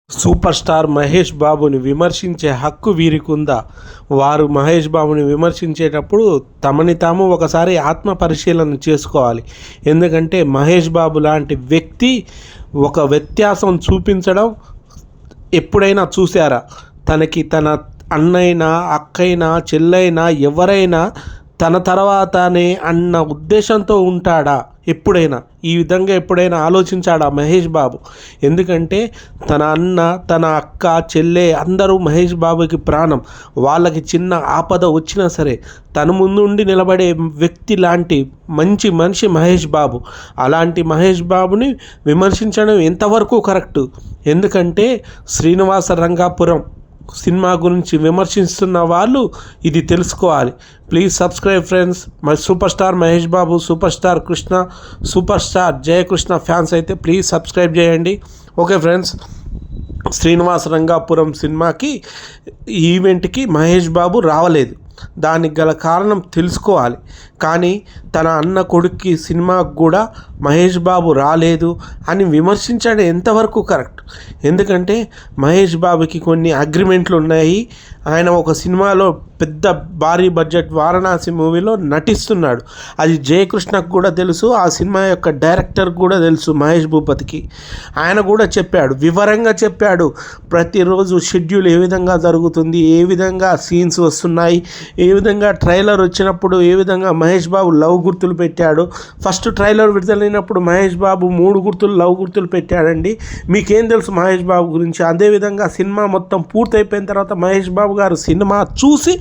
Super star Mahesh బాబుని విమర్శించే హక్కు వీరికుందా? వారు మహేష్ బాబుని విమర్శించేటప్పుడు తమని తాము ఒకసారి ఆత్మ పరిశీలన చేసుకోవాలి. ఎందుకంటే మహేష్ బాబు లాంటి వ్యక్తి ఒక వ్యత్యాసం చూపించడం ఎప్పుడైనా చూసారా? తనకి తన అన్నైనా అక్కైనా చెల్లైనా ఎవరైనా తన తర్వాతనే అన్న ఉద్దేశంతో ఉంటాడా? ఎప్పుడైనా ఈ విధంగా ఎప్పుడైనా ఆలోచించాడా మహేష్ బాబు? ఎందుకంటే తన అన్న, తన అక్క, చెల్లె అందరూ మహేష్ బాబుకి ప్రాణం. వాళ్ళకి చిన్న ఆపద వచ్చినా సరే తన ముందుండి నిలబడే వ్యక్తి లాంటి మంచి మనిషి మహేష్ బాబు. అలాంటి మహేష్ బాబుని విమర్శించడం ఎంతవరకు కరెక్టు? ఎందుకంటే శ్రీనివాస రంగాపురం సినిమా గురించి విమర్శిస్తున్న వాళ్ళు ఇది తెలుసుకోవాలి. Please subscribe friends. My super star Mahesh Babu, super star Krishna, super star Jayakrishna fans అయితే ప్లీజ్ సబ్స్క్రైబ్ చేయండి. ఓకే ఫ్రెండ్స్, శ్రీనివాస రంగాపురం సినిమాకి ఈవెంట్కి మహేష్ బాబు రావలేదు. దానికి గల కారణం తెలుసుకోవాలి. కానీ తన అన్న కొడుక్కి సినిమాకు కూడా మహేష్ బాబు రాలేదు అని విమర్శించడం ఎంతవరకు కరెక్ట్? ఎందుకంటే మహేష్ బాబుకి కొన్ని అగ్రిమెంట్లు ఉన్నాయి. ఆయన ఒక సినిమాలో పెద్ద భారీ బడ్జెట్ వారణాసి మూవీలో నటిస్తున్నాడు. అది జయకృష్ణకు కూడా తెలుసు, ఆ సినిమా యొక్క డైరెక్టర్ కూడా తెలుసు మహేష్ భూపతికి. ఆయన కూడా చెప్పాడు, వివరంగా చెప్పాడు, ప్రతిరోజు షెడ్యూల్ ఏ విధంగా జరుగుతుంది, ఏ విధంగా సీన్స్ వస్తున్నాయి, ఏ విధంగా ట్రైలర్ వచ్చినప్పుడు ఏ విధంగా మహేష్ బాబు లవ్ గుర్తులు పెట్టాడు. ఫస్ట్ ట్రైలర్ విడుదలైనప్పుడు మహేష్ బాబు 3 గుర్తులు లవ్ గుర్తులు పెట్టాడండి. మీకేం తెలుసు మహేష్ బాబు గురించి? అదేవిధంగా సినిమా మొత్తం పూర్తయిపోయిన తర్వాత మహేష్ బాబు గారు సినిమా చూసి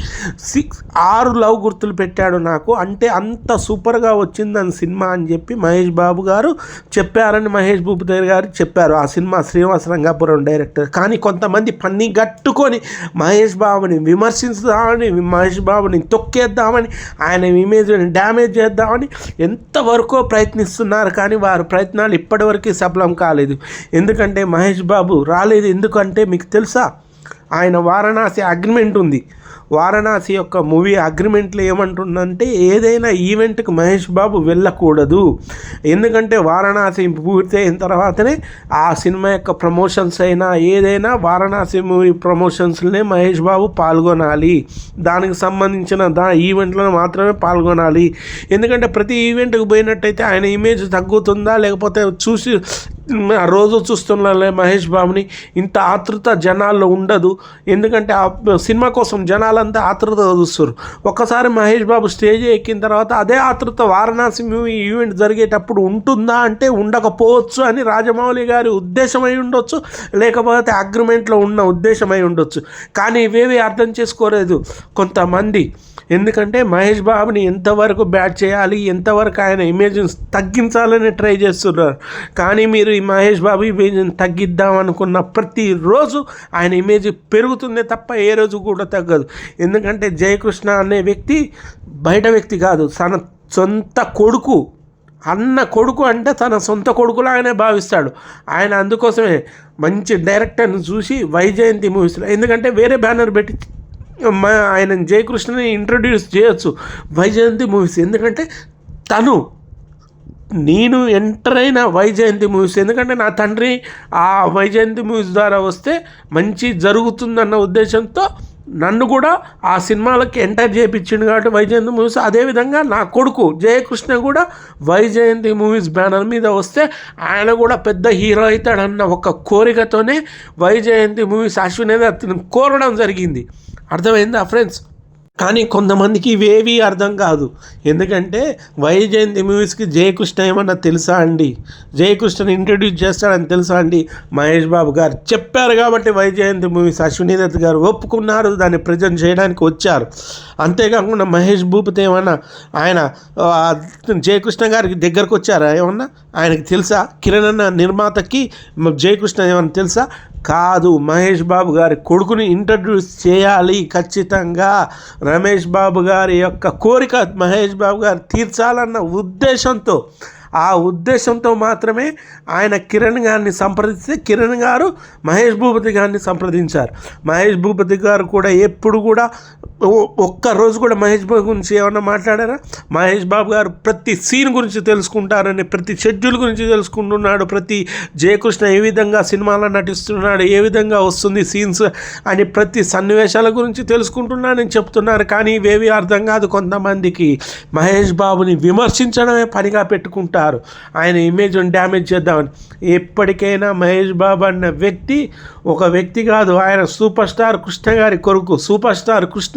6 లవ్ గుర్తులు పెట్టాడు నాకు. అంటే అంత సూపర్గా వచ్చిందని సినిమా అని చెప్పి మహేష్ బాబు గారు చెప్పారని మహేష్ భూపతి గారు చెప్పారు, ఆ సినిమా శ్రీనివాస రంగాపురం డైరెక్టర్. కానీ కొంతమంది పన్ని గట్టుకొని మహేష్ బాబుని విమర్శించుదామని, మహేష్ బాబుని తొక్కేద్దామని, ఆయన ఇమేజ్ని డ్యామేజ్ చేద్దామని ఎంతవరకు ప్రయత్నిస్తున్నారు. కానీ వారి ప్రయత్నాలు ఇప్పటివరకు సఫలం కాలేదు. ఎందుకంటే మహేష్ బాబు రాలేదు. ఎందుకంటే మీకు తెలుసా, ఆయన వారణాసి అగ్రిమెంట్ ఉంది. వారణాసి యొక్క మూవీ అగ్రిమెంట్లో ఏమంటుందంటే ఏదైనా ఈవెంట్కి మహేష్ బాబు వెళ్ళకూడదు. ఎందుకంటే వారణాసి పూర్తి అయిన తర్వాతనే ఆ సినిమా యొక్క ప్రమోషన్స్ అయినా ఏదైనా వారణాసి మూవీ ప్రమోషన్స్లోనే మహేష్ బాబు పాల్గొనాలి. దానికి సంబంధించిన ఈవెంట్లో మాత్రమే పాల్గొనాలి. ఎందుకంటే ప్రతి ఈవెంట్కి పోయినట్టయితే ఆయన ఇమేజ్ తగ్గుతుందా, లేకపోతే చూసి రోజు చూస్తున్నా మహేష్ బాబుని ఇంత ఆతృత జనాల్లో ఉండదు. ఎందుకంటే ఆ సినిమా కోసం జనాలంతా ఆతృతగా చూస్తారు. ఒక్కసారి మహేష్ బాబు స్టేజ్ ఎక్కిన తర్వాత అదే ఆతృత వారణాసి మూవీ ఈవెంట్ జరిగేటప్పుడు ఉంటుందా అంటే ఉండకపోవచ్చు అని రాజమౌళి గారి ఉద్దేశమై ఉండొచ్చు, లేకపోతే అగ్రిమెంట్లో ఉన్న ఉద్దేశమై ఉండొచ్చు. కానీ ఇవేవి అర్థం చేసుకోలేదు కొంతమంది. ఎందుకంటే మహేష్ బాబుని ఎంతవరకు బ్యాట్ చేయాలి, ఎంతవరకు ఆయన ఇమేజ్ని తగ్గించాలని ట్రై చేస్తున్నారు. కానీ మీరు ఈ మహేష్ బాబు ఇమేజ్ని తగ్గిద్దాం అనుకున్న ప్రతిరోజు ఆయన ఇమేజ్ పెరుగుతుందే తప్ప ఏ రోజు కూడా తగ్గదు. ఎందుకంటే జయకృష్ణ అనే వ్యక్తి బయట వ్యక్తి కాదు, తన సొంత కొడుకు. అన్న కొడుకు అంటే తన సొంత కొడుకులా ఆయనే భావిస్తాడు. ఆయన అందుకోసమే మంచి డైరెక్టర్ని చూసి వైజయంతి మూవీస్లో, ఎందుకంటే వేరే బ్యానర్ పెట్టి ఆయన జయకృష్ణని ఇంట్రడ్యూస్ చేయొచ్చు వైజయంతి మూవీస్. ఎందుకంటే నేను ఎంటర్ అయిన వైజయంతి మూవీస్, ఎందుకంటే నా తండ్రి ఆ వైజయంతి మూవీస్ ద్వారా వస్తే మంచి జరుగుతుందన్న ఉద్దేశంతో నన్ను కూడా ఆ సినిమాలకి ఎంటర్ చేయించిండు కాబట్టి వైజయంతి మూవీస్. అదేవిధంగా నా కొడుకు జయకృష్ణ కూడా వైజయంతి మూవీస్ బ్యానర్ మీద వస్తే ఆయన కూడా పెద్ద హీరో అవుతాడన్న ఒక కోరికతోనే వైజయంతి మూవీస్ అశ్విని దత్తుని కోరడం జరిగింది. అర్థమైందా ఫ్రెండ్స్? కానీ కొంతమందికి ఇవేవి అర్థం కాదు. ఎందుకంటే వైజయంతి మూవీస్కి జయకృష్ణ ఏమన్నా తెలుసా అండి? జయకృష్ణని ఇంట్రడ్యూస్ చేస్తాడని తెలుసా అండి? మహేష్ బాబు గారు చెప్పారు కాబట్టి వైజయంతి మూవీస్ అశ్విని దత్ గారు ఒప్పుకున్నారు, దాన్ని ప్రజెంట్ చేయడానికి వచ్చారు. అంతేకాకుండా మహేష్ భూపతి ఏమన్నా ఆయన జయకృష్ణ గారికి దగ్గరకు వచ్చారా? ఏమన్నా ఆయనకి తెలుసా? కిరణ్ అన్న నిర్మాతకి జయకృష్ణ ఏమన్నా తెలుసా? కాదు. మహేష్ బాబు గారి కొడుకుని ఇంట్రడ్యూస్ చేయాలి ఖచ్చితంగా. రమేష్ బాబు గారి యొక్క కోరిక మహేష్ బాబు గారు తీర్చాలన్న ఉద్దేశంతో ఆ ఉద్దేశంతో మాత్రమే ఆయన కిరణ్ గారిని సంప్రదిస్తే కిరణ్ గారు మహేష్ భూపతి గారిని సంప్రదించారు. మహేష్ భూపతి గారు కూడా ఎప్పుడు కూడా ఒక్కరోజు కూడా మహేష్ బాబు గురించి ఏమన్నా మాట్లాడారా? మహేష్ బాబు గారు ప్రతి సీన్ గురించి తెలుసుకుంటారని, ప్రతి షెడ్యూల్ గురించి తెలుసుకుంటున్నాడు, ప్రతి జయకృష్ణ ఏ విధంగా సినిమాలో నటిస్తున్నాడు, ఏ విధంగా వస్తుంది సీన్స్ అని ప్రతి సన్నివేశాల గురించి తెలుసుకుంటున్నానని చెప్తున్నారు. కానీ ఇవేవి అర్థం కాదు కొంతమందికి. మహేష్ బాబుని విమర్శించడమే పనిగా పెట్టుకుంటారు, ఆయన ఇమేజ్ని డ్యామేజ్ చేద్దామని. ఎప్పటికైనా మహేష్ బాబు అన్న వ్యక్తి ఒక వ్యక్తి కాదు, ఆయన సూపర్ స్టార్ కృష్ణ గారి కొడుకు. సూపర్ స్టార్ కృష్ణ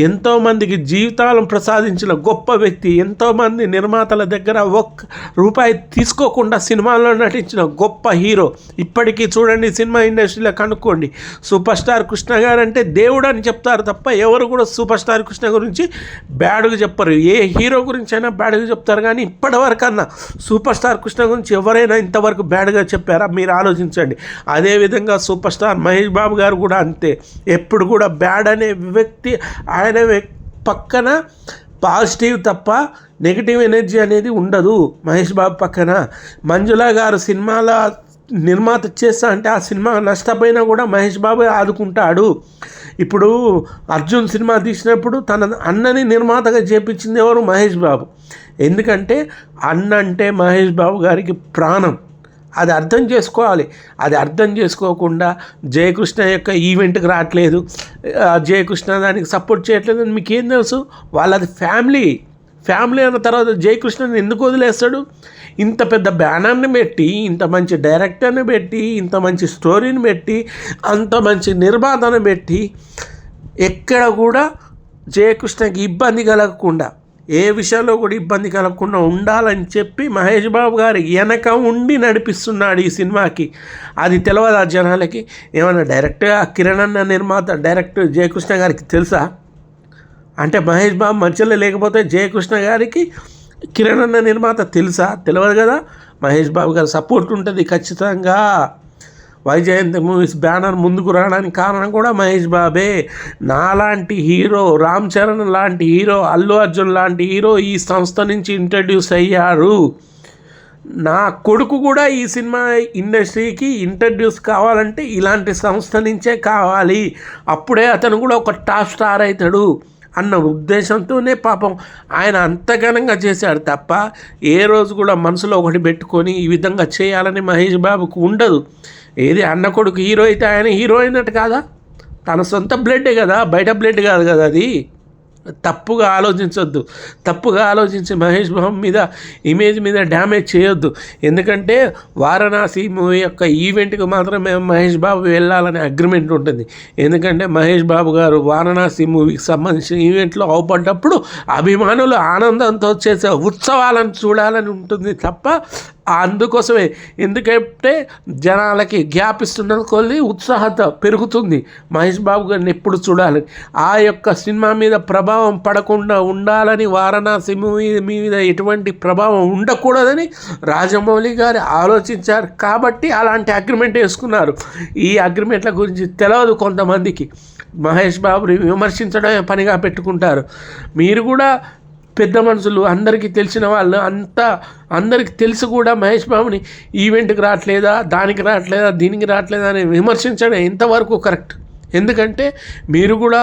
ఎంతోమందికి జీవితాలను ప్రసాదించిన గొప్ప వ్యక్తి, ఎంతోమంది నిర్మాతల దగ్గర ఒక్క రూపాయి తీసుకోకుండా సినిమాల్లో నటించిన గొప్ప హీరో. ఇప్పటికీ చూడండి, సినిమా ఇండస్ట్రీలో కనుక్కోండి, సూపర్ స్టార్ కృష్ణ గారు అంటే దేవుడు అని చెప్తారు తప్ప ఎవరు కూడా సూపర్ స్టార్ కృష్ణ గురించి బ్యాడ్గా చెప్పరు. ఏ హీరో గురించి అయినా బ్యాడ్గా చెప్తారు, కానీ ఇప్పటివరకన్నా సూపర్ స్టార్ కృష్ణ గురించి ఎవరైనా ఇంతవరకు బ్యాడ్గా చెప్పారా? మీరు ఆలోచించండి. అదేవిధంగా సూపర్ స్టార్ మహేష్ బాబు గారు కూడా అంతే. ఎప్పుడు కూడా బ్యాడ్ అనే వ్యక్తి ఆయన పక్కన పాజిటివ్ తప్ప నెగిటివ్ ఎనర్జీ అనేది ఉండదు. మహేష్ బాబు పక్కన మంజుల గారు సినిమాల నిర్మాత చేస్తా అంటే ఆ సినిమా నష్టపోయినా కూడా మహేష్ బాబు ఆదుకుంటాడు. ఇప్పుడు అర్జున్ సినిమా తీసినప్పుడు తన అన్నని నిర్మాతగా చేపించింది ఎవరు? మహేష్ బాబు. ఎందుకంటే అన్న అంటే మహేష్ బాబు గారికి ప్రాణం. అది అర్థం చేసుకోవాలి. అది అర్థం చేసుకోకుండా జయకృష్ణ యొక్క ఈవెంట్కి రావట్లేదు, జయకృష్ణ దానికి సపోర్ట్ చేయట్లేదు అని మీకేం తెలుసు? వాళ్ళది ఫ్యామిలీ అన్న తర్వాత జయకృష్ణని ఎందుకు వదిలేస్తాడు? ఇంత పెద్ద బ్యానర్ని పెట్టి, ఇంత మంచి డైరెక్టర్ని పెట్టి, ఇంత మంచి స్టోరీని పెట్టి, అంత మంచి నిర్మాతను పెట్టి, ఎక్కడ కూడా జయకృష్ణకి ఇబ్బంది కలగకుండా, ఏ విషయంలో కూడా ఇబ్బంది కలగకుండా ఉండాలని చెప్పి మహేష్ బాబు గారు వెనక ఉండి నడిపిస్తున్నాడు ఈ సినిమాకి. అది తెలియదు ఆ జనాలకి. ఏమన్నా డైరెక్ట్గా కిరణ్ అన్న నిర్మాత డైరెక్ట్ జయకృష్ణ గారికి తెలుసా? అంటే మహేష్ బాబు మధ్యలో లేకపోతే జయకృష్ణ గారికి కిరణ్ అన్న నిర్మాత తెలుసా? తెలియదు కదా. మహేష్ బాబు గారు సపోర్ట్ ఉంటుంది ఖచ్చితంగా. వైజయంతి మూవీస్ బ్యానర్ ముందుకు రావడానికి కారణం కూడా మహేష్ బాబే. నాలాంటి హీరో, రామ్ చరణ్ లాంటి హీరో, అల్లు అర్జున్ లాంటి హీరో ఈ సంస్థ నుంచి ఇంట్రడ్యూస్ అయ్యారు. నా కొడుకు కూడా ఈ సినిమా ఇండస్ట్రీకి ఇంట్రడ్యూస్ కావాలంటే ఇలాంటి సంస్థ నుంచే కావాలి, అప్పుడే అతను కూడా ఒక టాప్ స్టార్ అవుతాడు అన్న ఉద్దేశంతోనే పాపం ఆయన అంత ఘనంగా చేశాడు తప్ప ఏ రోజు కూడా మనసులో ఒకటి పెట్టుకొని ఈ విధంగా చేయాలని మహేష్ బాబుకు ఉండదు. ఏది అన్న కొడుకు హీరో అయితే ఆయన హీరో అయినట్టు కాదా? తన సొంత బ్లడ్డే కదా, బయట బ్లడ్ కాదు కదా అది. తప్పుగా ఆలోచించొద్దు. తప్పుగా ఆలోచించి మహేష్ బాబు మీద ఇమేజ్ మీద డ్యామేజ్ చేయొద్దు. ఎందుకంటే వారణాసి మూవీ యొక్క ఈవెంట్కి మాత్రమే మహేష్ బాబు వెళ్ళాలనే అగ్రిమెంట్ ఉంటుంది. ఎందుకంటే మహేష్ బాబు గారు వారణాసి మూవీకి సంబంధించిన ఈవెంట్లో అవపడ్డప్పుడు అభిమానులు ఆనందంతో చేసే ఉత్సవాలను చూడాలని ఉంటుంది తప్ప అందుకోసమే. ఎందుకంటే జనాలకి గ్యాప్ ఇస్తున్న కొద్ది ఉత్సాహత పెరుగుతుంది మహేష్ బాబు గారిని ఎప్పుడు చూడాలని. ఆ యొక్క సినిమా మీద ప్రభావం పడకుండా ఉండాలని, వారణాసి మూవీ మీద ఎటువంటి ప్రభావం ఉండకూడదని రాజమౌళి గారు ఆలోచించారు కాబట్టి అలాంటి అగ్రిమెంట్ వేసుకున్నారు. ఈ అగ్రిమెంట్ల గురించి తెలియదు కొంతమందికి. మహేష్ బాబుని విమర్శించడమే పనిగా పెట్టుకుంటారు. మీరు కూడా పెద్ద మనుషులు, అందరికీ తెలిసిన వాళ్ళు అందరికీ తెలిసి కూడా మహేష్ బాబుని ఈవెంట్కి రావట్లేదా, దానికి రావట్లేదా, దీనికి రావట్లేదా అని విమర్శించడం ఎంతవరకు కరెక్ట్? ఎందుకంటే మీరు కూడా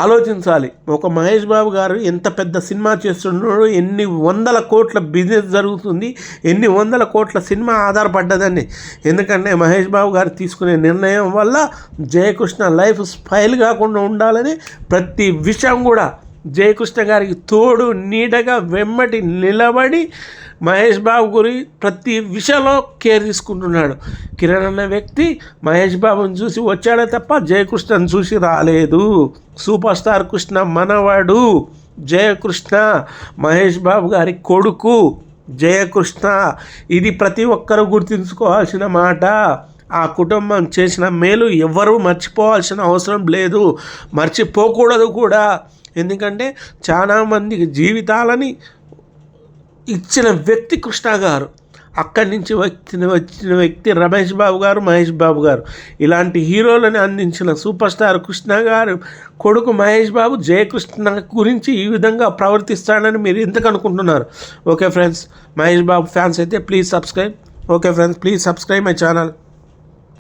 ఆలోచించాలి. ఒక మహేష్ బాబు గారు ఎంత పెద్ద సినిమా చేస్తున్నాడు, ఎన్ని వందల కోట్ల బిజినెస్ జరుగుతుంది, ఎన్ని వందల కోట్ల సినిమా ఆధారపడ్డదని. ఎందుకంటే మహేష్ బాబు గారు తీసుకునే నిర్ణయం వల్ల జయకృష్ణ లైఫ్ స్పైల్ కాకుండా ఉండాలని ప్రతి విషయం కూడా జయకృష్ణ గారికి తోడు నీడగా వెమ్మటి నిలబడి మహేష్ బాబు గురించి ప్రతి విషయంలో కేర్ తీసుకుంటున్నాడు. కిరణ్ అన్న వ్యక్తి మహేష్ బాబుని చూసి వచ్చాడే తప్ప జయకృష్ణని చూసి రాలేదు. సూపర్ స్టార్ కృష్ణ మనవాడు జయకృష్ణ, మహేష్ బాబు గారి కొడుకు జయకృష్ణ. ఇది ప్రతి ఒక్కరూ గుర్తుంచుకోవాల్సిన మాట. ఆ కుటుంబం చేసిన మేలు ఎవ్వరూ మర్చిపోవాల్సిన అవసరం లేదు, మర్చిపోకూడదు కూడా. ఎందుకంటే చాలామందికి జీవితాలని ఇచ్చిన వ్యక్తి కృష్ణ గారు. అక్కడి నుంచి వచ్చిన వ్యక్తి రమేష్ బాబు గారు, మహేష్ బాబు గారు. ఇలాంటి హీరోలని అందించిన సూపర్ స్టార్ కృష్ణ గారు కొడుకు మహేష్ బాబు జయకృష్ణ గురించి ఈ విధంగా ప్రవర్తిస్తాడని మీరు ఎందుకు అనుకుంటున్నారు? Okay friends, Mahesh Babu fans అయితే please subscribe. Okay friends, please subscribe my channel.